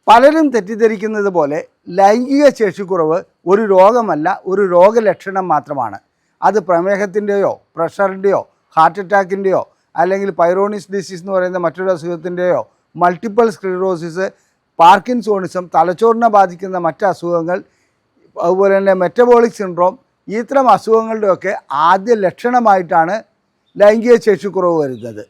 പലരും തെറ്റിദ്ധരിക്കുന്നത് പോലെ ലൈംഗിക ശേഷിക്കുറവ് ഒരു രോഗമല്ല, ഒരു രോഗലക്ഷണം മാത്രമാണ്. അത് പ്രമേഹത്തിൻ്റെയോ പ്രഷറിൻ്റെയോ ഹാർട്ട് അറ്റാക്കിൻ്റെയോ അല്ലെങ്കിൽ പൈറോണിസ് ഡിസീസ് എന്ന് പറയുന്ന മറ്റൊരു അസുഖത്തിൻ്റെയോ മൾട്ടിപ്പിൾ സ്ക്ലിറോസിസ്, പാർക്കിൻസോണിസം, തലച്ചോറിനെ ബാധിക്കുന്ന മറ്റ് അസുഖങ്ങൾ, അതുപോലെ തന്നെ മെറ്റബോളിക് സിൻഡ്രോം, ഇത്തരം അസുഖങ്ങളുടെയൊക്കെ ആദ്യ ലക്ഷണമായിട്ടാണ് ലൈംഗിക ശേഷിക്കുറവ് വരുന്നത്.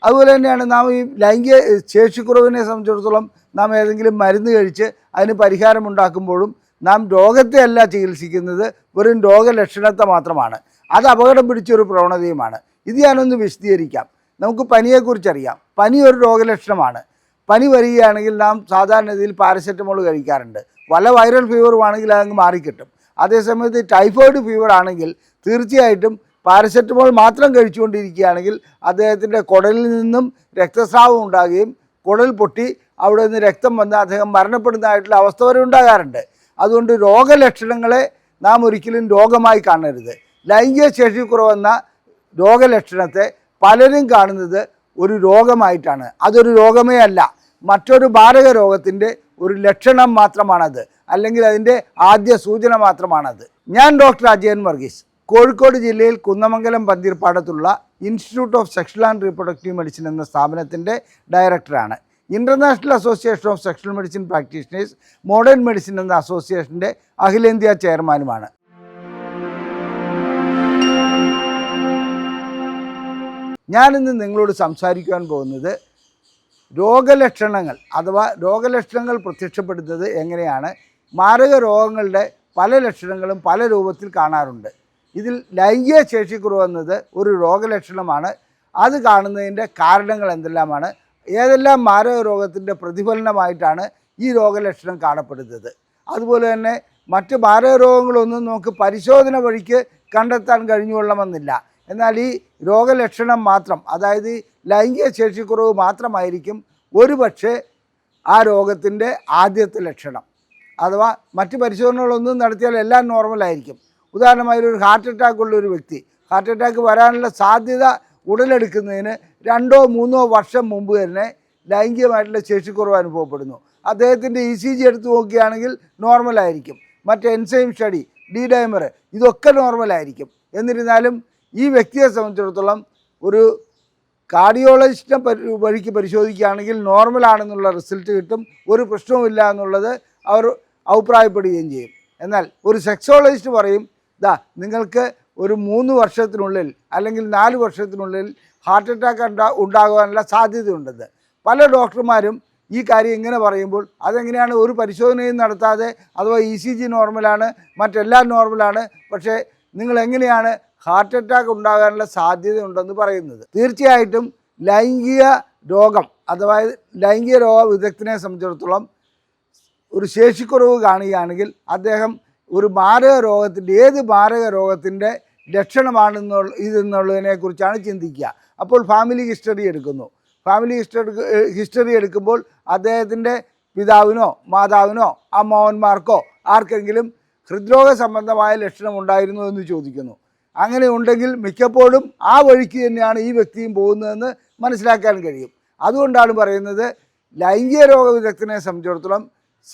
അതുപോലെ തന്നെയാണ് നാം ഈ ലൈംഗിക ശേഷിക്കുറവിനെ സംബന്ധിച്ചിടത്തോളം നാം ഏതെങ്കിലും മരുന്ന് കഴിച്ച് അതിന് പരിഹാരമുണ്ടാക്കുമ്പോഴും നാം രോഗത്തെ അല്ല ചികിത്സിക്കുന്നത്, വെറും രോഗലക്ഷണത്തെ മാത്രമാണ്. അത് അപകടം പിടിച്ചൊരു പ്രവണതയുമാണ്. ഇത് ഞാനൊന്ന് വിശദീകരിക്കാം. നമുക്ക് പനിയെക്കുറിച്ചറിയാം. പനി ഒരു രോഗലക്ഷണമാണ്. പനി വരികയാണെങ്കിൽ നാം സാധാരണഗതിയിൽ പാരസെറ്റമോൾ കഴിക്കാറുണ്ട്. വല്ല വൈറൽ ഫീവറുമാണെങ്കിൽ അതങ്ങ് മാറിക്കിട്ടും. അതേസമയത്ത് ടൈഫോയിഡ് ഫീവർ ആണെങ്കിൽ തീർച്ചയായിട്ടും പാരസെറ്റമോൾ മാത്രം കഴിച്ചുകൊണ്ടിരിക്കുകയാണെങ്കിൽ അദ്ദേഹത്തിൻ്റെ കുടലിൽ നിന്നും രക്തസ്രാവം ഉണ്ടാകുകയും കുടൽ പൊട്ടി അവിടെ നിന്ന് രക്തം വന്ന് അദ്ദേഹം മരണപ്പെടുന്നതായിട്ടുള്ള അവസ്ഥ വരെ ഉണ്ടാകാറുണ്ട്. അതുകൊണ്ട് രോഗലക്ഷണങ്ങളെ നാം ഒരിക്കലും രോഗമായി കാണരുത്. ലൈംഗിക ശേഷിക്കുറവെന്ന രോഗലക്ഷണത്തെ പലരും കാണുന്നത് ഒരു രോഗമായിട്ടാണ്. അതൊരു രോഗമേ അല്ല, മറ്റൊരു മാരക രോഗത്തിൻ്റെ ഒരു ലക്ഷണം മാത്രമാണത്, അല്ലെങ്കിൽ അതിൻ്റെ ആദ്യ സൂചന മാത്രമാണത്. ഞാൻ ഡോക്ടർ അജയൻ വർഗീസ്, കോഴിക്കോട് ജില്ലയിൽ കുന്നമംഗലം പന്തീർപ്പാടത്തുള്ള institute of sexual and reproductive medicine എന്ന സ്ഥാപനത്തിൻ്റെ ഡയറക്ടറാണ്. International association of sexual medicine practitioners modern medicine എന്ന അസോസിയേഷൻ്റെ അഖിലേന്ത്യാ ചെയർമാനുമാണ്. ഞാനിന്ന് നിങ്ങളോട് സംസാരിക്കുവാൻ പോകുന്നത് രോഗലക്ഷണങ്ങൾ അഥവാ രോഗലക്ഷണങ്ങൾ പ്രത്യക്ഷപ്പെടുന്നത് എങ്ങനെയാണ്. മാരക രോഗങ്ങളുടെ പല ലക്ഷണങ്ങളും പല രൂപത്തിൽ കാണാറുണ്ട്. ഇതിൽ ലൈംഗിക ശേഷിക്കുറവ് എന്നത് ഒരു രോഗലക്ഷണമാണ്. അത് കാണുന്നതിൻ്റെ കാരണങ്ങൾ എന്തെല്ലാമാണ്, ഏതെല്ലാം മാരക രോഗത്തിൻ്റെ പ്രതിഫലനമായിട്ടാണ് ഈ രോഗലക്ഷണം കാണപ്പെടുന്നത്. അതുപോലെ തന്നെ മറ്റ് മാരക രോഗങ്ങളൊന്നും നമുക്ക് പരിശോധന വഴിക്ക് കണ്ടെത്താൻ കഴിഞ്ഞുകൊള്ളണമെന്നില്ല. എന്നാൽ ഈ രോഗലക്ഷണം മാത്രം, അതായത് ലൈംഗിക ശേഷിക്കുറവ് മാത്രമായിരിക്കും ഒരുപക്ഷെ ആ രോഗത്തിൻ്റെ ആദ്യത്തെ ലക്ഷണം. അഥവാ മറ്റ് പരിശോധനകളൊന്നും നടത്തിയാൽ എല്ലാം നോർമലായിരിക്കും. ഉദാഹരണമായി ഒരു ഹാർട്ട് അറ്റാക്ക് ഉള്ള ഒരു വ്യക്തി, ഹാർട്ട് അറ്റാക്ക് വരാനുള്ള സാധ്യത ഉടലെടുക്കുന്നതിന് 2-3 വർഷം മുമ്പ് തന്നെ ലൈംഗികമായിട്ടുള്ള ശേഷിക്കുറവ് അനുഭവപ്പെടുന്നു. അദ്ദേഹത്തിൻ്റെ ECG എടുത്ത് നോക്കുകയാണെങ്കിൽ നോർമലായിരിക്കും. മറ്റ് എൻസൈം സ്റ്റഡി, ഡി ഡൈമർ, ഇതൊക്കെ നോർമലായിരിക്കും. എന്നിരുന്നാലും ഈ വ്യക്തിയെ സംബന്ധിച്ചിടത്തോളം ഒരു കാർഡിയോളജിസ്റ്റിനെ വഴിക്ക് പരിശോധിക്കുകയാണെങ്കിൽ നോർമലാണെന്നുള്ള റിസൾട്ട് കിട്ടും, ഒരു പ്രശ്നവുമില്ല എന്നുള്ളത് അവർ അഭിപ്രായപ്പെടുകയും ചെയ്യും. എന്നാൽ ഒരു സെക്സോളജിസ്റ്റ് പറയും, നിങ്ങൾക്ക് ഒരു 3 വർഷത്തിനുള്ളിൽ അല്ലെങ്കിൽ 4 വർഷത്തിനുള്ളിൽ ഹാർട്ട് അറ്റാക്ക് ഉണ്ടാകാനുള്ള സാധ്യതയുണ്ടെന്ന്. പല ഡോക്ടർമാരും ഈ കാര്യം ഇങ്ങനെ പറയുമ്പോൾ അതെങ്ങനെയാണ് ഒരു പരിശോധനയും നടത്താതെ, അഥവാ ECG നോർമലാണ്, മറ്റെല്ലാം നോർമലാണ്, പക്ഷേ നിങ്ങൾ എങ്ങനെയാണ് ഹാർട്ട് അറ്റാക്ക് ഉണ്ടാകാനുള്ള സാധ്യതയുണ്ടെന്ന് പറയുന്നത്? തീർച്ചയായിട്ടും ലൈംഗിക രോഗം അഥവാ ലൈംഗിക രോഗ വിദഗ്ധനെ സംബന്ധിച്ചിടത്തോളം ഒരു ശേഷിക്കുറവ് കാണുകയാണെങ്കിൽ അദ്ദേഹം ഒരു മാരക രോഗത്തിൻ്റെ, ഏത് മാരക രോഗത്തിൻ്റെ ഇതെന്നുള്ളതിനെക്കുറിച്ചാണ് ചിന്തിക്കുക. അപ്പോൾ ഫാമിലി ഹിസ്റ്ററി എടുക്കുന്നു. ഫാമിലി ഹിസ്റ്ററി എടുക്കുമ്പോൾ അദ്ദേഹത്തിൻ്റെ പിതാവിനോ മാതാവിനോ അമ്മാവന്മാർക്കോ ആർക്കെങ്കിലും ഹൃദ്രോഗ സംബന്ധമായ ലക്ഷണം ഉണ്ടായിരുന്നു എന്ന് ചോദിക്കുന്നു. അങ്ങനെ ഉണ്ടെങ്കിൽ മിക്കപ്പോഴും ആ വഴിക്ക് തന്നെയാണ് ഈ വ്യക്തിയും പോകുന്നതെന്ന് മനസ്സിലാക്കാൻ കഴിയും. അതുകൊണ്ടാണ് പറയുന്നത്, ലൈംഗിക രോഗ വിദഗ്ധനെ സംബന്ധിച്ചിടത്തോളം,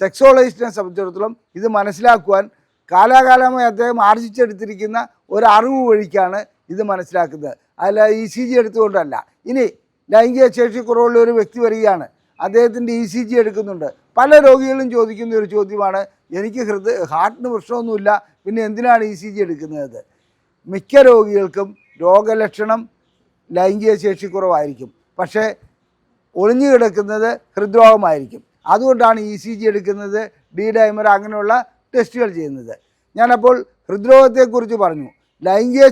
സെക്സോളജിസ്റ്റിനെ സംബന്ധിച്ചിടത്തോളം ഇത് മനസ്സിലാക്കുവാൻ കാലാകാലമായി അദ്ദേഹം ആർജിച്ചെടുത്തിരിക്കുന്ന ഒരു അറിവ് വഴിക്കാണ് ഇത് മനസ്സിലാക്കുന്നത്, അല്ല ECG എടുത്തുകൊണ്ടല്ല. ഇനി ലൈംഗിക ശേഷിക്കുറവുള്ള ഒരു വ്യക്തി വരികയാണ്, അദ്ദേഹത്തിൻ്റെ ECG എടുക്കുന്നുണ്ട്. പല രോഗികളും ചോദിക്കുന്ന ഒരു ചോദ്യമാണ്, എനിക്ക് ഹാർട്ടിന് പ്രശ്നമൊന്നുമില്ല, പിന്നെ എന്തിനാണ് ECG എടുക്കുന്നത്? മിക്ക രോഗികൾക്കും രോഗലക്ഷണം ലൈംഗിക ശേഷിക്കുറവായിരിക്കും, പക്ഷേ ഒളിഞ്ഞു കിടക്കുന്നത് ഹൃദ്രോഗമായിരിക്കും. അതുകൊണ്ടാണ് ECG എടുക്കുന്നത്, ഡി ഡൈമർ അങ്ങനെയുള്ള ടെസ്റ്റുകൾ ചെയ്യുന്നത്. ഞാനപ്പോൾ ഹൃദ്രോഗത്തെക്കുറിച്ച് പറഞ്ഞു. ലൈംഗിക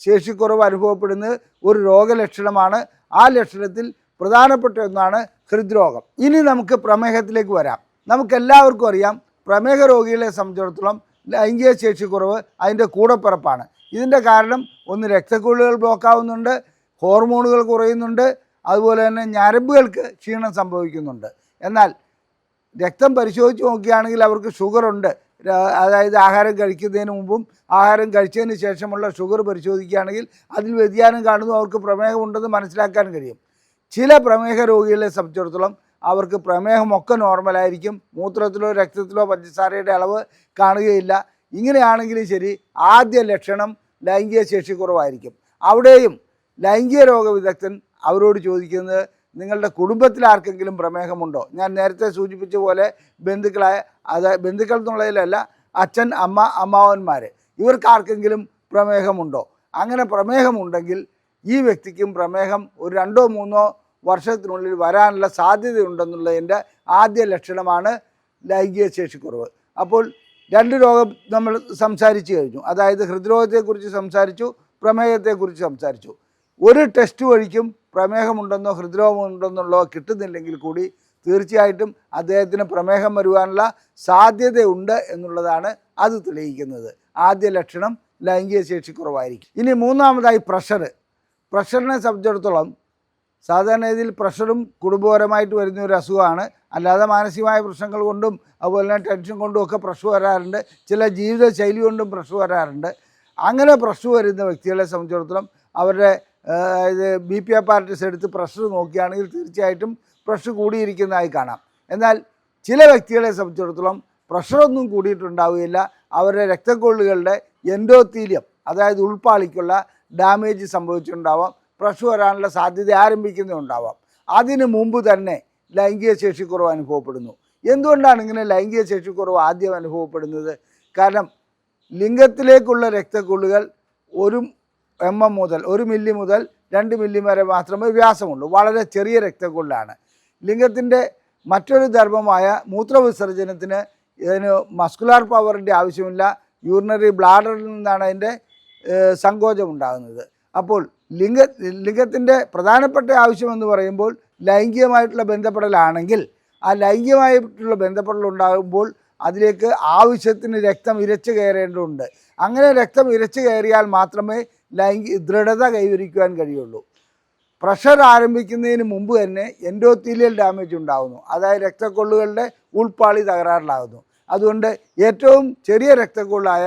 ശേഷിക്കുറവ് അനുഭവപ്പെടുന്നത് ഒരു രോഗലക്ഷണമാണ്. ആ ലക്ഷണത്തിൽ പ്രധാനപ്പെട്ട ഒന്നാണ് ഹൃദ്രോഗം. ഇനി നമുക്ക് പ്രമേഹത്തിലേക്ക് വരാം. നമുക്കെല്ലാവർക്കും അറിയാം, പ്രമേഹ രോഗികളെ സംബന്ധിച്ചിടത്തോളം ലൈംഗിക ശേഷിക്കുറവ് അതിൻ്റെ കൂടപ്പിറപ്പാണ്. ഇതിൻ്റെ കാരണം ഒന്ന്, രക്തക്കുഴലുകൾ ബ്ലോക്കാവുന്നുണ്ട്, ഹോർമോണുകൾ കുറയുന്നുണ്ട്, അതുപോലെ തന്നെ ഞരമ്പുകൾക്ക് ക്ഷീണം സംഭവിക്കുന്നുണ്ട്. എന്നാൽ രക്തം പരിശോധിച്ച് നോക്കുകയാണെങ്കിൽ അവർക്ക് ഷുഗറുണ്ട്. അതായത് ആഹാരം കഴിക്കുന്നതിന് മുമ്പും ആഹാരം കഴിച്ചതിന് ശേഷമുള്ള ഷുഗർ പരിശോധിക്കുകയാണെങ്കിൽ അതിൽ വ്യതിയാനം കാണുന്നു, അവർക്ക് പ്രമേഹമുണ്ടെന്ന് മനസ്സിലാക്കാൻ കഴിയും. ചില പ്രമേഹ രോഗികളെ സംബന്ധിച്ചിടത്തോളം അവർക്ക് പ്രമേഹമൊക്കെ നോർമലായിരിക്കും, മൂത്രത്തിലോ രക്തത്തിലോ പഞ്ചസാരയുടെ അളവ് കാണുകയില്ല. ഇങ്ങനെയാണെങ്കിലും ശരി, ആദ്യ ലക്ഷണം ലൈംഗിക ശേഷിക്കുറവായിരിക്കും. അവിടെയും ലൈംഗിക രോഗ വിദഗ്ധൻ അവരോട് ചോദിക്കുന്നത് നിങ്ങളുടെ കുടുംബത്തിൽ ആർക്കെങ്കിലും പ്രമേഹമുണ്ടോ. ഞാൻ നേരത്തെ സൂചിപ്പിച്ച പോലെ ബന്ധുക്കൾ എന്നുള്ളതിലല്ല, അച്ഛൻ, അമ്മ, അമ്മാവന്മാർ, ഇവർക്ക് ആർക്കെങ്കിലും പ്രമേഹമുണ്ടോ. അങ്ങനെ പ്രമേഹമുണ്ടെങ്കിൽ ഈ വ്യക്തിക്കും പ്രമേഹം ഒരു 2-3 വർഷത്തിനുള്ളിൽ വരാനുള്ള സാധ്യതയുണ്ടെന്നുള്ളതിൻ്റെ ആദ്യ ലക്ഷണമാണ് ലൈംഗിക ശേഷിക്കുറവ്. അപ്പോൾ 2 രോഗം നമ്മൾ സംസാരിച്ചു കഴിഞ്ഞു. അതായത് ഹൃദ്രോഗത്തെക്കുറിച്ച് സംസാരിച്ചു, പ്രമേഹത്തെക്കുറിച്ച് സംസാരിച്ചു. ഒരു ടെസ്റ്റ് വഴിക്കും പ്രമേഹമുണ്ടെന്നോ ഹൃദ്രോഗമുണ്ടെന്നുള്ളോ കിട്ടുന്നില്ലെങ്കിൽ കൂടി തീർച്ചയായിട്ടും അദ്ദേഹത്തിന് പ്രമേഹം വരുവാനുള്ള സാധ്യതയുണ്ട് എന്നുള്ളതാണ് അത് തെളിയിക്കുന്നത്. ആദ്യ ലക്ഷണം ലൈംഗിക ശേഷിക്കുറവായിരിക്കും. ഇനി മൂന്നാമതായി പ്രഷറിനെ സംബന്ധിച്ചിടത്തോളം സാധാരണ രീതിയിൽ പ്രഷറും കുടുംബപരമായിട്ട് വരുന്ന ഒരു അസുഖമാണ്. അല്ലാതെ മാനസികമായ പ്രശ്നങ്ങൾ കൊണ്ടും അതുപോലെ തന്നെ ടെൻഷൻ കൊണ്ടും ഒക്കെ പ്രഷർ വരാറുണ്ട്. ചില ജീവിതശൈലി കൊണ്ടും പ്രഷർ വരാറുണ്ട്. അങ്ങനെ പ്രഷർ വരുന്ന വ്യക്തികളെ സംബന്ധിച്ചിടത്തോളം അവരുടെ BP അപ്പാരറ്റസ് എടുത്ത് പ്രഷർ നോക്കുകയാണെങ്കിൽ തീർച്ചയായിട്ടും പ്രഷർ കൂടിയിരിക്കുന്നതായി കാണാം. എന്നാൽ ചില വ്യക്തികളെ സംബന്ധിച്ചിടത്തോളം പ്രഷറൊന്നും കൂടിയിട്ടുണ്ടാവുകയില്ല. അവരുടെ രക്തക്കൊള്ളുകളുടെ എൻഡോത്തീലിയം, അതായത് ഉൾപ്പാളിക്കുള്ള ഡാമേജ് സംഭവിച്ചിട്ടുണ്ടാവാം, പ്രഷർ വരാനുള്ള സാധ്യത ആരംഭിക്കുന്നുണ്ടാവാം. അതിനു മുമ്പ് തന്നെ ലൈംഗിക ശേഷിക്കുറവ് അനുഭവപ്പെടുന്നു. എന്തുകൊണ്ടാണ് ഇങ്ങനെ ലൈംഗിക ശേഷിക്കുറവ് ആദ്യം അനുഭവപ്പെടുന്നത്? കാരണം ലിംഗത്തിലേക്കുള്ള രക്തക്കൊള്ളുകൾ 1 മില്ലി മുതൽ 2 മില്ലി വരെ മാത്രമേ വ്യാസമുള്ളൂ. വളരെ ചെറിയ രക്തക്കൊള്ളാണ്. ലിംഗത്തിൻ്റെ മറ്റൊരു ധർമ്മമായ മൂത്രവിസർജനത്തിന് ഇതിന് മസ്കുലാർ പവറിൻ്റെ ആവശ്യമില്ല. യൂറിനറി ബ്ലാഡറിൽ നിന്നാണ് അതിൻ്റെ സങ്കോചം ഉണ്ടാകുന്നത്. അപ്പോൾ ലിംഗത്തിൻ്റെ പ്രധാനപ്പെട്ട ആവശ്യമെന്ന് പറയുമ്പോൾ ലൈംഗികമായിട്ടുള്ള ബന്ധപ്പെടലാണെങ്കിൽ ആ ലൈംഗികമായിട്ടുള്ള ബന്ധപ്പെടൽ ഉണ്ടാകുമ്പോൾ അതിലേക്ക് ആവശ്യത്തിന് രക്തം ഇരച്ചു കയറേണ്ടതുണ്ട്. അങ്ങനെ രക്തം ഇരച്ചു കയറിയാൽ മാത്രമേ ദൃഢത കൈവരിക്കുവാൻ കഴിയുള്ളൂ. പ്രഷർ ആരംഭിക്കുന്നതിന് മുമ്പ് തന്നെ എൻഡോത്തീലിയൽ ഡാമേജ് ഉണ്ടാകുന്നു. അതായത് രക്തക്കൊള്ളുകളുടെ ഉൾപ്പാളി തകരാറിലാകുന്നു. അതുകൊണ്ട് ഏറ്റവും ചെറിയ രക്തക്കൊള്ളായ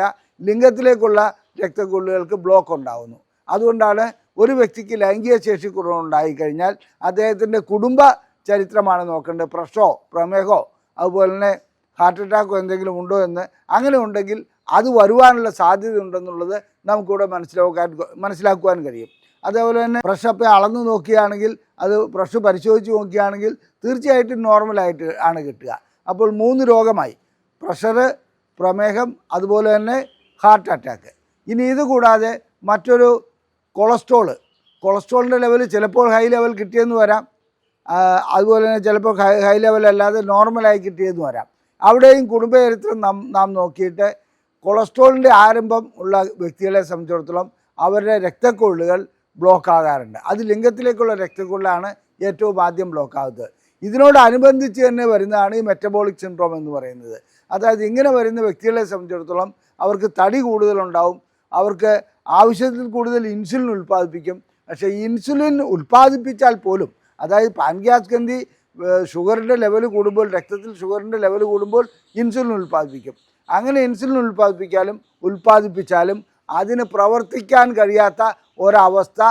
ലിംഗത്തിലേക്കുള്ള രക്തക്കൊള്ളുകൾക്ക് ബ്ലോക്ക് ഉണ്ടാകുന്നു. അതുകൊണ്ടാണ് ഒരു വ്യക്തിക്ക് ലൈംഗിക ശേഷിക്കുറവുണ്ടായിക്കഴിഞ്ഞാൽ അദ്ദേഹത്തിൻ്റെ കുടുംബ ചരിത്രമാണ് നോക്കേണ്ടത്. പ്രഷറോ പ്രമേഹമോ അതുപോലെ തന്നെ ഹാർട്ട് അറ്റാക്കോ എന്തെങ്കിലും ഉണ്ടോ എന്ന്. അങ്ങനെ ഉണ്ടെങ്കിൽ അത് വരുവാനുള്ള സാധ്യത ഉണ്ടെന്നുള്ളത് നമുക്കിവിടെ മനസ്സിലാക്കുവാൻ കഴിയും. അതേപോലെ തന്നെ പ്രഷർ അളന്നു നോക്കുകയാണെങ്കിൽ, അത് പ്രഷർ പരിശോധിച്ച് നോക്കുകയാണെങ്കിൽ തീർച്ചയായിട്ടും നോർമലായിട്ട് ആണ് കിട്ടുക. അപ്പോൾ 3 രോഗമായി: പ്രഷർ, പ്രമേഹം, അതുപോലെ തന്നെ ഹാർട്ട് അറ്റാക്ക്. ഇനി ഇത് കൂടാതെ മറ്റൊരു കൊളസ്ട്രോളിൻ്റെ ലെവൽ ചിലപ്പോൾ ഹൈ ലെവൽ കിട്ടിയെന്ന് വരാം. അതുപോലെ തന്നെ ചിലപ്പോൾ ഹൈ ലെവൽ അല്ലാതെ നോർമലായി കിട്ടിയെന്ന് വരാം. അവിടെയും കുടുംബചരിത്രം നാം നോക്കിയിട്ട് കൊളസ്ട്രോളിൻ്റെ ആരംഭം ഉള്ള വ്യക്തികളെ സംബന്ധിച്ചിടത്തോളം അവരുടെ രക്തക്കൊള്ളുകൾ ബ്ലോക്ക് ആകാറുണ്ട്. അത് ലിംഗത്തിലേക്കുള്ള രക്തക്കൊള്ളാണ് ഏറ്റവും ആദ്യം ബ്ലോക്ക് ആകുന്നത്. ഇതിനോടനുബന്ധിച്ച് തന്നെ വരുന്നതാണ് ഈ മെറ്റബോളിക് സിൻഡ്രോം എന്ന് പറയുന്നത്. അതായത് ഇങ്ങനെ വരുന്ന വ്യക്തികളെ സംബന്ധിച്ചിടത്തോളം അവർക്ക് തടി കൂടുതലുണ്ടാവും, അവർക്ക് ആവശ്യത്തിൽ കൂടുതൽ ഇൻസുലിൻ ഉൽപ്പാദിപ്പിക്കും. പക്ഷേ ഇൻസുലിൻ ഉൽപ്പാദിപ്പിച്ചാൽ പോലും, അതായത് പാൻക്രിയാസ് ഗ്രന്ഥി ഷുഗറിൻ്റെ ലെവൽ കൂടുമ്പോൾ, രക്തത്തിൽ ഷുഗറിൻ്റെ ലെവൽ കൂടുമ്പോൾ ഇൻസുലിൻ ഉൽപ്പാദിപ്പിക്കും. അങ്ങനെ ഇൻസുലിൻ ഉൽപ്പാദിപ്പിച്ചാലും അതിന് പ്രവർത്തിക്കാൻ കഴിയാത്ത ഒരവസ്ഥ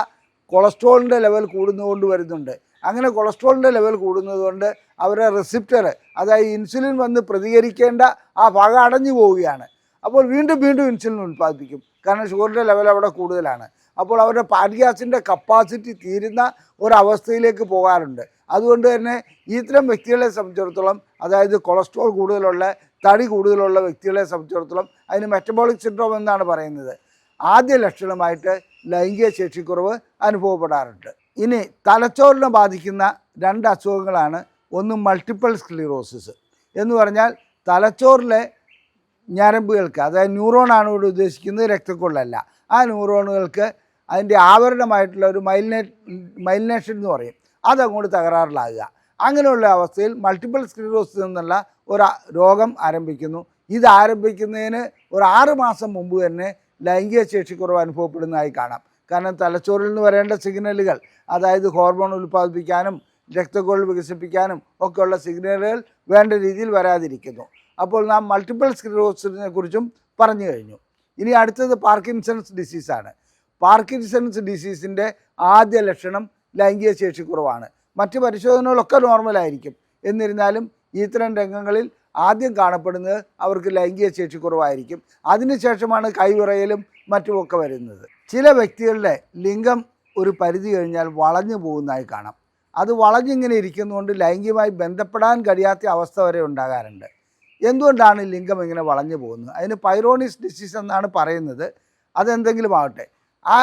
കൊളസ്ട്രോളിൻ്റെ ലെവൽ കൂടുന്നതുകൊണ്ട് വരുന്നുണ്ട്. അങ്ങനെ കൊളസ്ട്രോളിൻ്റെ ലെവൽ കൂടുന്നതുകൊണ്ട് അവരുടെ റിസപ്റ്റർ, അതായത് ഇൻസുലിൻ വന്ന് പ്രതികരിക്കേണ്ട ആ ഭാഗം അടഞ്ഞു പോവുകയാണ്. അപ്പോൾ വീണ്ടും ഇൻസുലിൻ ഉൽപ്പാദിപ്പിക്കും. കാരണം ഷുഗറിൻ്റെ ലെവൽ അവിടെ കൂടുതലാണ്. അപ്പോൾ അവരുടെ പാൻക്രിയാസിൻ്റെ കപ്പാസിറ്റി തീരുന്ന ഒരവസ്ഥയിലേക്ക് പോകാറുണ്ട്. അതുകൊണ്ട് തന്നെ ഇത്തരം വ്യക്തികളെ സംബന്ധിച്ചിടത്തോളം, അതായത് കൊളസ്ട്രോൾ കൂടുതലുള്ള, തടി കൂടുതലുള്ള വ്യക്തികളെ സംബന്ധിച്ചിടത്തോളം അതിന് മെറ്റബോളിക് സിൻഡ്രോം എന്നാണ് പറയുന്നത്. ആദ്യ ലക്ഷണമായിട്ട് ലൈംഗിക ശേഷിക്കുറവ് അനുഭവപ്പെടാറുണ്ട്. ഇനി തലച്ചോറിനെ ബാധിക്കുന്ന 2 അസുഖങ്ങളാണ്. ഒന്ന് മൾട്ടിപ്പിൾ സ്ക്ലിറോസിസ് എന്ന് പറഞ്ഞാൽ തലച്ചോറിലെ ഞരമ്പുകൾക്ക്, അതായത് ന്യൂറോണാണ് ഇവിടെ ഉദ്ദേശിക്കുന്നത്, രക്തക്കൊള്ളല്ല. ആ ന്യൂറോണുകൾക്ക് അതിൻ്റെ ആവരണമായിട്ടുള്ള ഒരു മൈലിനേഷൻ എന്ന് പറയും, അതങ്ങോട്ട് തകരാറിലാകുക. അങ്ങനെയുള്ള അവസ്ഥയിൽ മൾട്ടിപ്പിൾ സ്ക്ലിറോസിസ് എന്നുള്ള ഒരു രോഗം ആരംഭിക്കുന്നു. ഇത് ആരംഭിക്കുന്നതിന് ഒരു 6 മാസം മുമ്പ് തന്നെ ലൈംഗിക ശേഷിക്കുറവ് അനുഭവപ്പെടുന്നതായി കാണാം. കാരണം തലച്ചോറിൽ നിന്ന് വരേണ്ട സിഗ്നലുകൾ, അതായത് ഹോർമോൺ ഉൽപ്പാദിപ്പിക്കാനും രക്തക്കൊള്ളൽ വികസിപ്പിക്കാനും ഒക്കെയുള്ള സിഗ്നലുകൾ വേണ്ട രീതിയിൽ വരാതിരിക്കുന്നു. അപ്പോൾ നാം മൾട്ടിപ്പിൾ സ്ക്ലിറോസിസിനെ കുറിച്ചും പറഞ്ഞു കഴിഞ്ഞു. ഇനി അടുത്തത് പാർക്കിൻസൺസ് ഡിസീസാണ്. പാർക്കിൻസൺസ് ഡിസീസിൻ്റെ ആദ്യ ലക്ഷണം ലൈംഗിക ശേഷിക്കുറവാണ്. മറ്റ് പരിശോധനകളൊക്കെ നോർമലായിരിക്കും. എന്നിരുന്നാലും ഇത്തരം രംഗങ്ങളിൽ ആദ്യം കാണപ്പെടുന്നത് അവർക്ക് ലൈംഗിക ശേഷി കുറവായിരിക്കും. അതിനുശേഷമാണ് കൈവിറയലും മറ്റുമൊക്കെ വരുന്നത്. ചില വ്യക്തികളുടെ ലിംഗം ഒരു പരിധി കഴിഞ്ഞാൽ വളഞ്ഞു പോകുന്നതായി കാണാം. അത് വളഞ്ഞിങ്ങനെ ഇരിക്കുന്നതുകൊണ്ട് ലൈംഗികമായി ബന്ധപ്പെടാൻ കഴിയാത്ത അവസ്ഥ വരെ ഉണ്ടാകാറുണ്ട്. എന്തുകൊണ്ടാണ് ലിംഗം ഇങ്ങനെ വളഞ്ഞു പോകുന്നത്? അതിന് പൈറോണിസ് ഡിസീസ് എന്നാണ് പറയുന്നത്. അതെന്തെങ്കിലും ആകട്ടെ, ആ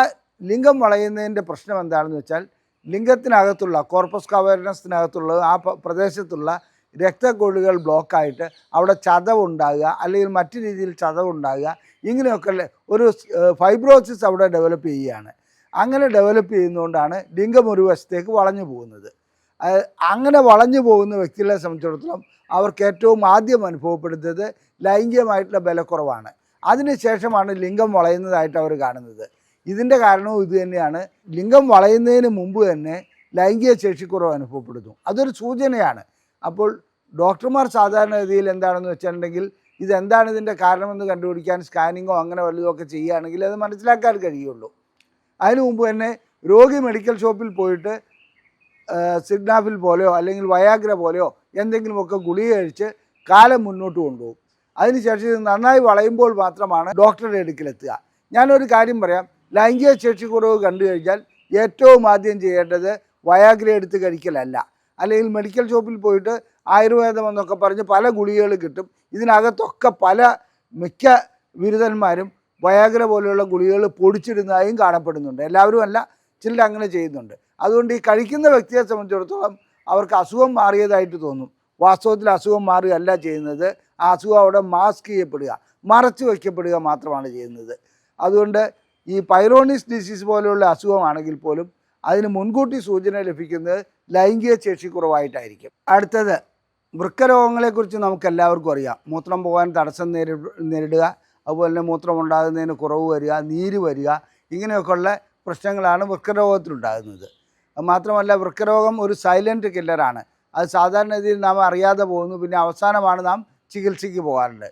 ലിംഗം വളയുന്നതിൻ്റെ പ്രശ്നം എന്താണെന്ന് വെച്ചാൽ ലിംഗത്തിനകത്തുള്ള കോർപ്പസ് കവേർനസിനകത്തുള്ള ആ പ്രദേശത്തുള്ള രക്തക്കൊഴുകൾ ബ്ലോക്കായിട്ട് അവിടെ ചതവുണ്ടാകുക, അല്ലെങ്കിൽ മറ്റു രീതിയിൽ ചതവുണ്ടാകുക, ഇങ്ങനെയൊക്കെ ഒരു ഫൈബ്രോസിസ് അവിടെ ഡെവലപ്പ് ചെയ്യുകയാണ്. അങ്ങനെ ഡെവലപ്പ് ചെയ്യുന്നതുകൊണ്ടാണ് ലിംഗം ഒരു വശത്തേക്ക് വളഞ്ഞു പോകുന്നത്. അങ്ങനെ വളഞ്ഞു പോകുന്ന വ്യക്തികളെ സംബന്ധിച്ചിടത്തോളം അവർക്ക് ഏറ്റവും ആദ്യം അനുഭവപ്പെടുന്നത് ലൈംഗികമായിട്ടുള്ള ബലക്കുറവാണ്. അതിനുശേഷമാണ് ലിംഗം വളയുന്നതായിട്ട് അവർ കാണുന്നത്. ഇതിൻ്റെ കാരണവും ഇത് തന്നെയാണ്. ലിംഗം വളയുന്നതിന് മുമ്പ് തന്നെ ലൈംഗിക ശേഷിക്കുറവ് അനുഭവപ്പെടുന്നു. അതൊരു സൂചനയാണ്. അപ്പോൾ ഡോക്ടർമാർ സാധാരണഗതിയിൽ എന്താണെന്ന് വെച്ചിട്ടുണ്ടെങ്കിൽ ഇതെന്താണ് ഇതിൻ്റെ കാരണമെന്ന് കണ്ടുപിടിക്കാൻ സ്കാനിങ്ങോ അങ്ങനെ വല്ലതുമൊക്കെ ചെയ്യുകയാണെങ്കിൽ അത് മനസ്സിലാക്കാൻ കഴിയുള്ളൂ. അതിനു മുമ്പ് തന്നെ രോഗി മെഡിക്കൽ ഷോപ്പിൽ പോയിട്ട് സിഗ്നാഫിൽ പോലെയോ അല്ലെങ്കിൽ വയാഗ്ര പോലെയോ എന്തെങ്കിലുമൊക്കെ ഗുളിക കഴിച്ച് കാലം മുന്നോട്ട് കൊണ്ടുപോകും. അതിനുശേഷം ഇത് നന്നായി വളയുമ്പോൾ മാത്രമാണ് ഡോക്ടറുടെ അടുക്കിലെത്തുക. ഞാനൊരു കാര്യം പറയാം, ലൈംഗിക ശേഷിക്കുറവ് കണ്ടു കഴിഞ്ഞാൽ ഏറ്റവും ആദ്യം ചെയ്യേണ്ടത് വയാഗ്ര എടുത്ത് കഴിക്കലല്ല, അല്ലെങ്കിൽ മെഡിക്കൽ ഷോപ്പിൽ പോയിട്ട് ആയുർവേദം എന്നൊക്കെ പറഞ്ഞ് പല ഗുളികകൾ കിട്ടും. ഇതിനകത്തൊക്കെ മിക്ക ബിരുദന്മാരും വയാഗ്ര പോലെയുള്ള ഗുളികകൾ പൊടിച്ചിടുന്നതായും കാണപ്പെടുന്നുണ്ട്. എല്ലാവരും അല്ല, ചിലർ അങ്ങനെ ചെയ്യുന്നുണ്ട്. അതുകൊണ്ട് ഈ കഴിക്കുന്ന വ്യക്തിയെ സംബന്ധിച്ചിടത്തോളം അവർക്ക് അസുഖം മാറിയതായിട്ട് തോന്നും. വാസ്തവത്തിൽ അസുഖം മാറുകയല്ല ചെയ്യുന്നത്. ആ അസുഖം അവിടെ മാസ്ക് ചെയ്യപ്പെടുക, മറച്ചു വയ്ക്കപ്പെടുക മാത്രമാണ് ചെയ്യുന്നത്. അതുകൊണ്ട് ഈ പൈറോണിസ് ഡിസീസ് പോലെയുള്ള അസുഖമാണെങ്കിൽ പോലും അതിന് മുൻകൂട്ടി സൂചന ലഭിക്കുന്നത് ലൈംഗിക ശേഷിക്കുറവായിട്ടായിരിക്കും. അടുത്തത് വൃക്കരോഗങ്ങളെക്കുറിച്ച് നമുക്കെല്ലാവർക്കും അറിയാം. മൂത്രം പോകാൻ തടസ്സം നേരിടുക, അതുപോലെ തന്നെ മൂത്രം ഉണ്ടാകുന്നതിന് കുറവ് വരിക, നീര് വരിക, ഇങ്ങനെയൊക്കെയുള്ള പ്രശ്നങ്ങളാണ് വൃക്കരോഗത്തിലുണ്ടാകുന്നത്. മാത്രമല്ല വൃക്കരോഗം ഒരു സൈലൻറ്റ് കില്ലറാണ്. അത് സാധാരണ രീതിയിൽ നാം അറിയാതെ പോകുന്നു, പിന്നെ അവസാനമാണ് നാം ചികിത്സയ്ക്ക് പോകാറുണ്ട്.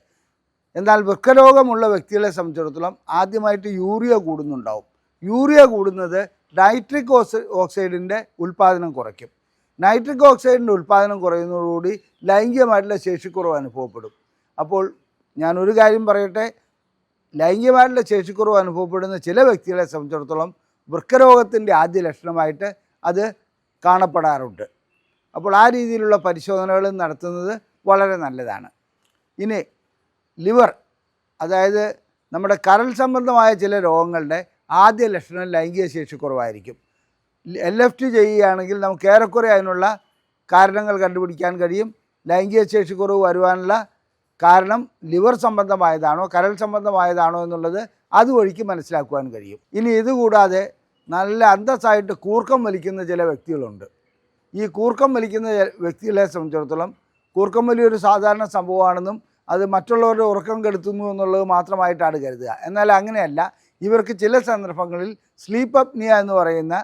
എന്നാൽ വൃക്കരോഗമുള്ള വ്യക്തികളെ സംബന്ധിച്ചിടത്തോളം ആദ്യമായിട്ട് യൂറിയ കൂടുന്നുണ്ടാവും. യൂറിയ കൂടുന്നത് നൈട്രിക് ഓക്സൈഡിൻ്റെ ഉൽപ്പാദനം കുറയ്ക്കും. നൈട്രിക് ഓക്സൈഡിൻ്റെ ഉൽപ്പാദനം കുറയുന്നതോടുകൂടി ലൈംഗികമായിട്ടുള്ള ശേഷിക്കുറവ് അനുഭവപ്പെടും. അപ്പോൾ ഞാനൊരു കാര്യം പറയട്ടെ, ലൈംഗികമായിട്ടുള്ള ശേഷിക്കുറവ് അനുഭവപ്പെടുന്ന ചില വ്യക്തികളെ സംബന്ധിച്ചിടത്തോളം വൃക്കരോഗത്തിൻ്റെ ആദ്യ ലക്ഷണമായിട്ട് അത് കാണപ്പെടാറുണ്ട്. അപ്പോൾ ആ രീതിയിലുള്ള പരിശോധനകൾ നടത്തുന്നത് വളരെ നല്ലതാണ്. ഇനി ലിവർ, അതായത് നമ്മുടെ കരൾ സംബന്ധമായ ചില രോഗങ്ങളുടെ ആദ്യ ലക്ഷണം ലൈംഗിക ശേഷിക്കുറവായിരിക്കും. LFT ചെയ്യുകയാണെങ്കിൽ നമുക്ക് ഏറെക്കുറെ അതിനുള്ള കാരണങ്ങൾ കണ്ടുപിടിക്കാൻ കഴിയും. ലൈംഗിക ശേഷിക്കുറവ് വരുവാനുള്ള കാരണം ലിവർ സംബന്ധമായതാണോ കരൾ സംബന്ധമായതാണോ എന്നുള്ളത് അതുവഴിക്ക് മനസ്സിലാക്കുവാൻ കഴിയും. ഇനി ഇതുകൂടാതെ നല്ല അന്തസ്സായിട്ട് കൂർക്കം വലിക്കുന്ന ചില വ്യക്തികളുണ്ട്. ഈ കൂർക്കം വലിക്കുന്ന വ്യക്തികളെ സംബന്ധിച്ചിടത്തോളം കൂർക്കം വലി ഒരു സാധാരണ സംഭവമാണെന്നും അത് മറ്റുള്ളവരുടെ ഉറക്കം കെടുത്തുന്നു എന്നുള്ളത് മാത്രമായിട്ടാണ് കരുതുക. എന്നാൽ അങ്ങനെയല്ല. ഇവർക്ക് ചില സന്ദർഭങ്ങളിൽ സ്ലീപ്പ് അപ്നിയ എന്ന് പറയുന്ന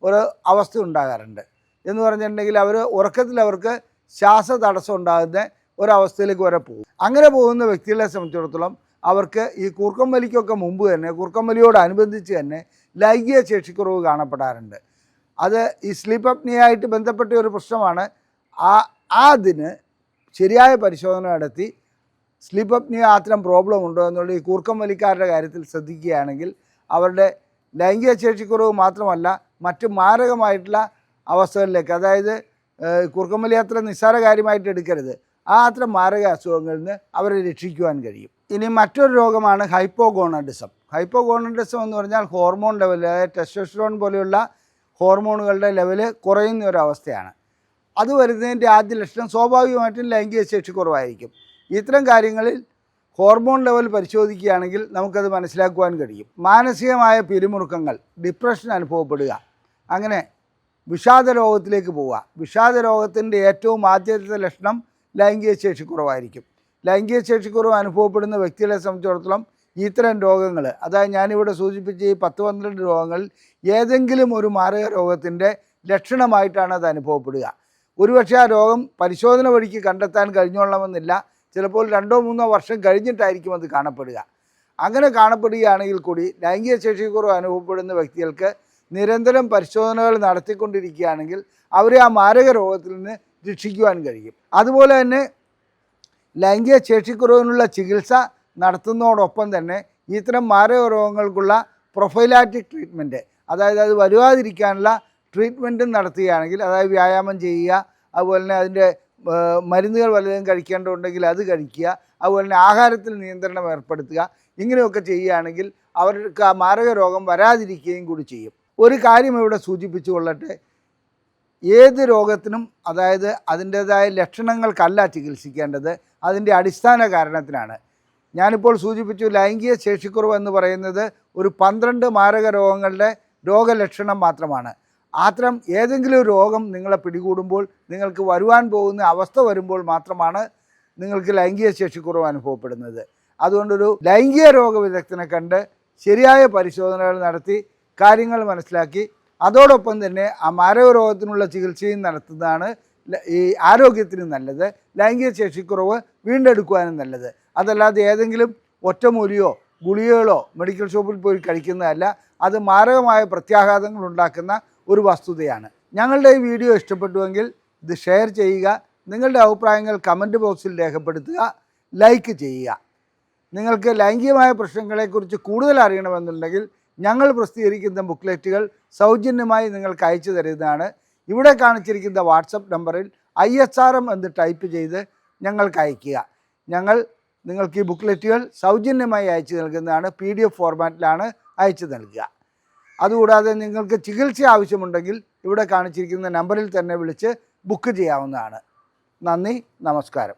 ഒരു അവസ്ഥ ഉണ്ടാകാറുണ്ട്. എന്ന് പറഞ്ഞിട്ടുണ്ടെങ്കിൽ ഉറക്കത്തിൽ അവർക്ക് ശ്വാസ തടസ്സം ഉണ്ടാകുന്ന ഒരവസ്ഥയിലേക്ക് വരെ പോകും. അങ്ങനെ പോകുന്ന വ്യക്തികളെ സംബന്ധിച്ചിടത്തോളം അവർക്ക് ഈ കൂർക്കം വലിക്കൊക്കെ മുമ്പ് തന്നെ, കൂർക്കം വലിയോടനുബന്ധിച്ച് തന്നെ ലൈംഗിക ശേഷിക്കുറവ് കാണപ്പെടാറുണ്ട്. അത് ഈ സ്ലീപ്പ് അപ്നിയായിട്ട് ബന്ധപ്പെട്ട ഒരു പ്രശ്നമാണ്. അതിന് ശരിയായ പരിശോധന നടത്തി സ്ലീപ്പ് അപ്നിയ അത്തരം പ്രോബ്ലം ഉണ്ടോ എന്നുള്ള ഈ കൂർക്കം വലിക്കാരുടെ കാര്യത്തിൽ ശ്രദ്ധിക്കുകയാണെങ്കിൽ അവരുടെ ലൈംഗിക ശേഷിക്കുറവ് മാത്രമല്ല മറ്റ് മാരകമായിട്ടുള്ള അവസ്ഥകളിലേക്ക്, അതായത് കൂർക്കം വലി അത്ര നിസ്സാര കാര്യമായിട്ട് എടുക്കരുത്, അത്തരം മാരക അസുഖങ്ങളിൽ നിന്ന് അവരെ രക്ഷിക്കുവാൻ കഴിയും. ഇനി മറ്റൊരു രോഗമാണ് ഹൈപ്പോഗോണഡിസം. ഹൈപ്പോഗോണഡിസം എന്ന് പറഞ്ഞാൽ ഹോർമോൺ ലെവൽ, അതായത് ടെസ്റ്റോസ്റ്ററോൺ പോലെയുള്ള ഹോർമോണുകളുടെ ലെവല് കുറയുന്ന ഒരവസ്ഥയാണ്. അത് വരുന്നതിൻ്റെ ആദ്യ ലക്ഷണം സ്വാഭാവികമായിട്ടും ലൈംഗിക ശേഷിക്കുറവായിരിക്കും. ഇത്തരം കാര്യങ്ങളിൽ ഹോർമോൺ ലെവൽ പരിശോധിക്കുകയാണെങ്കിൽ നമുക്കത് മനസ്സിലാക്കുവാൻ കഴിയും. മാനസികമായ പിരിമുറുക്കങ്ങൾ, ഡിപ്രഷൻ അനുഭവപ്പെടുക, അങ്ങനെ വിഷാദ രോഗത്തിലേക്ക് പോവുക. വിഷാദ രോഗത്തിൻ്റെ ഏറ്റവും ആദ്യത്തെ ലക്ഷണം ലൈംഗിക ശേഷിക്കുറവായിരിക്കും. ലൈംഗിക ശേഷിക്കുറവ് അനുഭവപ്പെടുന്ന വ്യക്തികളെ സംബന്ധിച്ചിടത്തോളം ഇത്തരം രോഗങ്ങൾ, അതായത് ഞാനിവിടെ സൂചിപ്പിച്ച ഈ 10-12 രോഗങ്ങളിൽ ഏതെങ്കിലും ഒരു മാരക രോഗത്തിൻ്റെ ലക്ഷണമായിട്ടാണ് അത് അനുഭവപ്പെടുക. ഒരുപക്ഷെ ആ രോഗം പരിശോധന വഴിക്ക് കണ്ടെത്താൻ കഴിഞ്ഞോളണമെന്നില്ല. ചിലപ്പോൾ 2-3 വർഷം കഴിഞ്ഞിട്ടായിരിക്കും അത് കാണപ്പെടുക. അങ്ങനെ കാണപ്പെടുകയാണെങ്കിൽ കൂടി ലൈംഗിക ശേഷിക്കുറവ് അനുഭവപ്പെടുന്ന വ്യക്തികൾക്ക് നിരന്തരം പരിശോധനകൾ നടത്തിക്കൊണ്ടിരിക്കുകയാണെങ്കിൽ അവരെ ആ മാരക രോഗത്തിൽ നിന്ന് രക്ഷിക്കുവാൻ കഴിയും. അതുപോലെ തന്നെ ലൈംഗിക ശേഷിക്കുറവിനുള്ള ചികിത്സ നടത്തുന്നതോടൊപ്പം തന്നെ ഇത്തരം മാരക രോഗങ്ങൾക്കുള്ള പ്രൊഫൈലാറ്റിക് ട്രീറ്റ്മെൻറ്റ്, അതായത് അത് വരുവാതിരിക്കാനുള്ള ട്രീറ്റ്മെൻറ്റും നടത്തുകയാണെങ്കിൽ, അതായത് വ്യായാമം ചെയ്യുക, അതുപോലെ തന്നെ അതിൻ്റെ മരുന്നുകൾ വല്ലതും കഴിക്കേണ്ടതുണ്ടെങ്കിൽ അത് കഴിക്കുക, അതുപോലെ തന്നെ ആഹാരത്തിൽ നിയന്ത്രണം ഏർപ്പെടുത്തുക, ഇങ്ങനെയൊക്കെ ചെയ്യുകയാണെങ്കിൽ അവർക്ക് ആ മാരക രോഗം വരാതിരിക്കുകയും കൂടി ചെയ്യും. ഒരു കാര്യം ഇവിടെ സൂചിപ്പിച്ചു കൊള്ളട്ടെ, ഏത് രോഗത്തിനും അതായത് അതിൻ്റേതായ ലക്ഷണങ്ങൾക്കല്ല ചികിത്സിക്കേണ്ടത്, അതിൻ്റെ അടിസ്ഥാന കാരണത്തിനാണ്. ഞാനിപ്പോൾ സൂചിപ്പിച്ചു ലൈംഗിക ശേഷിക്കുറവ് എന്ന് പറയുന്നത് ഒരു 12 മാരക രോഗങ്ങളുടെ രോഗലക്ഷണം മാത്രമാണ്. അത്തരം ഏതെങ്കിലും രോഗം നിങ്ങളെ പിടികൂടുമ്പോൾ, നിങ്ങൾക്ക് വരുവാൻ പോകുന്ന അവസ്ഥ വരുമ്പോൾ മാത്രമാണ് നിങ്ങൾക്ക് ലൈംഗിക ശേഷിക്കുറവ് അനുഭവപ്പെടുന്നത്. അതുകൊണ്ടൊരു ലൈംഗിക രോഗവിദഗ്ധനെ കണ്ട് ശരിയായ പരിശോധനകൾ നടത്തി കാര്യങ്ങൾ മനസ്സിലാക്കി അതോടൊപ്പം തന്നെ ആ മാരക രോഗത്തിനുള്ള ചികിത്സയും നടത്തുന്നതാണ് ഈ ആരോഗ്യത്തിന് നല്ലത്, ലൈംഗിക ശേഷിക്കുറവ് വീണ്ടെടുക്കുവാനും നല്ലത്. അതല്ലാതെ ഏതെങ്കിലും ഒറ്റമൂലിയോ ഗുളികകളോ മെഡിക്കൽ ഷോപ്പിൽ പോയി കഴിക്കുന്നതല്ല. അത് മാരകമായ പ്രത്യാഘാതങ്ങൾ ഉണ്ടാക്കുന്ന ഒരു വസ്തുതയാണ്. ഞങ്ങളുടെ ഈ വീഡിയോ ഇഷ്ടപ്പെട്ടുവെങ്കിൽ ഇത് ഷെയർ ചെയ്യുക, നിങ്ങളുടെ അഭിപ്രായങ്ങൾ കമൻറ്റ് ബോക്സിൽ രേഖപ്പെടുത്തുക, ലൈക്ക് ചെയ്യുക. നിങ്ങൾക്ക് ലൈംഗികമായ പ്രശ്നങ്ങളെക്കുറിച്ച് കൂടുതൽ അറിയണമെന്നുണ്ടെങ്കിൽ ഞങ്ങൾ പ്രസിദ്ധീകരിക്കുന്ന ബുക്ക്ലെറ്റുകൾ സൗജന്യമായി നിങ്ങൾക്ക് അയച്ചു തരുന്നതാണ്. ഇവിടെ കാണിച്ചിരിക്കുന്ന വാട്സപ്പ് നമ്പറിൽ ISRM എന്ന് ടൈപ്പ് ചെയ്ത് ഞങ്ങൾക്ക് അയയ്ക്കുക. ഞങ്ങൾ നിങ്ങൾക്ക് ഈ ബുക്ക്ലെറ്റുകൾ സൗജന്യമായി അയച്ചു നൽകുന്നതാണ്. PDF ഫോർമാറ്റിലാണ് അയച്ചു നൽകുക. അതുകൂടാതെ നിങ്ങൾക്ക് ചികിത്സ ആവശ്യമുണ്ടെങ്കിൽ ഇവിടെ കാണിച്ചിരിക്കുന്ന നമ്പറിൽ തന്നെ വിളിച്ച് ബുക്ക് ചെയ്യാവുന്നതാണ്. നന്ദി, നമസ്കാരം.